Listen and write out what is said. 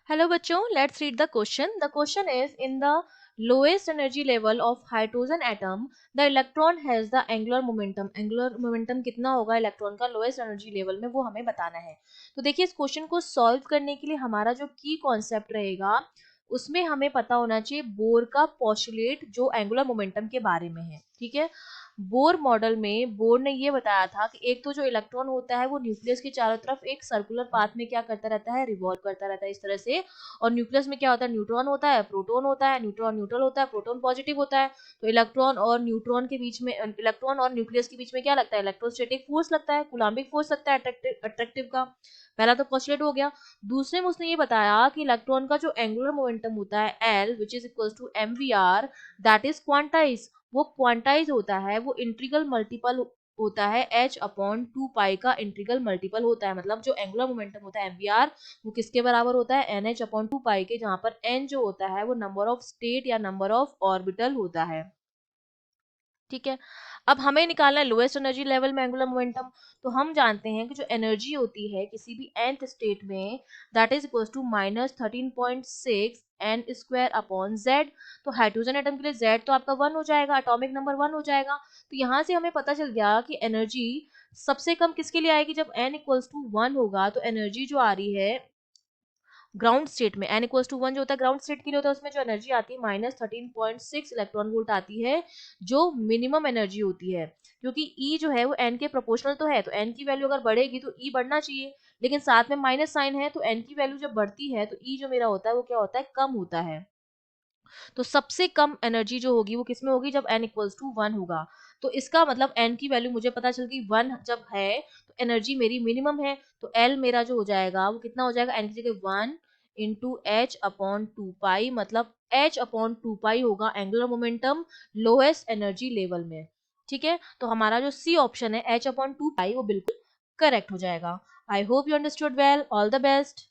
Hello बच्चों, let's read the question. The question is, in the lowest energy level of hydrogen atom, the electron has the angular momentum. Angular momentum कितना होगा electron का lowest energy level में, वो हमें बताना है. तो देखिए इस क्वेश्चन को सॉल्व करने के लिए हमारा जो की कॉन्सेप्ट रहेगा उसमें हमें पता होना चाहिए बोर का पोस्टुलेट जो एंगुलर मोमेंटम के बारे में है. ठीक है, बोर मॉडल में बोर ने ये बताया था कि एक तो जो इलेक्ट्रॉन होता है वो न्यूक्लियस के चारों तरफ एक सर्कुलर पाथ में क्या करता रहता है, रिवॉल्व करता रहता है इस तरह से. और न्यूक्लियस में क्या होता है, न्यूट्रॉन होता है, प्रोटॉन होता है, न्यूट्रॉन न्यूट्रल होता है, प्रोटॉन पॉजिटिव होता है. तो इलेक्ट्रॉन और न्यूट्रॉन के बीच में, इलेक्ट्रॉन और न्यूक्लियस के बीच में क्या लगता है, इलेक्ट्रोस्टैटिक फोर्स लगता है, कूलम्बिक फोर्स लगता है अट्रैक्टिव का. पहला तो पोस्टुलेट हो गया. दूसरे में उसने ये बताया कि इलेक्ट्रॉन का जो एंगुलर मोमेंटम होता है L which is equal to mvr, that is quantised. वो क्वांटाइज होता है, वो इंटीग्रल मल्टीपल होता है h अपॉन 2 पाई का इंटीग्रल मल्टीपल होता है. मतलब जो एंगुलर मोमेंटम होता है mvr वो किसके बराबर होता है, nh अपॉन 2 पाई के, जहां पर n जो होता है वो नंबर ऑफ स्टेट या नंबर ऑफ ऑर्बिटल होता है. ठीक है, अब हमें निकालना है लोएस्ट एनर्जी लेवल में एंगुलर मोमेंटम. तो हम जानते हैं कि जो एनर्जी होती है किसी भी nth स्टेट में, that is equal to -13.6 n square upon z. तो हाइड्रोजन एटम के लिए z तो आपका 1 हो जाएगा, एटॉमिक नंबर 1 हो जाएगा. तो यहाँ से हमें पता चल गया कि एनर्जी सबसे कम किसके लिए आएगी, जब n इक्वल्स टू 1 होगा. तो एनर्जी जो आ रही है ग्राउंड स्टेट में, n इक्वल्स टू 1 जो होता है ग्राउंड स्टेट के लिए होता है, उसमें जो एनर्जी आती है -13.6 इलेक्ट्रॉन वोल्ट आती है, जो मिनिमम एनर्जी होती है. क्योंकि E जो है वो n के प्रोपोर्शनल तो है, तो n की वैल्यू अगर बढ़ेगी तो E बढ़ना चाहिए, लेकिन साथ में माइनस साइन है, तो n की वैल्यू जब बढ़ती है तो E जो मेरा होता है वो क्या होता है, कम होता है. तो सबसे कम एनर्जी जो होगी वो किसमें होगी, जब n इक्वल्स टू 1 होगा. तो इसका मतलब n की वैल्यू मुझे पता चल गई 1 जब है तो एनर्जी मेरी मिनिमम है. तो L मेरा जो हो जाएगा वो कितना हो जाएगा, n की जगह 1 इंटू एच अपॉन 2 पाई, मतलब h अपॉन 2 पाई होगा angular momentum lowest energy level में. ठीक है, तो हमारा जो सी ऑप्शन है h अपॉन 2 पाई वो बिल्कुल करेक्ट हो जाएगा. I hope you understood well. All the best.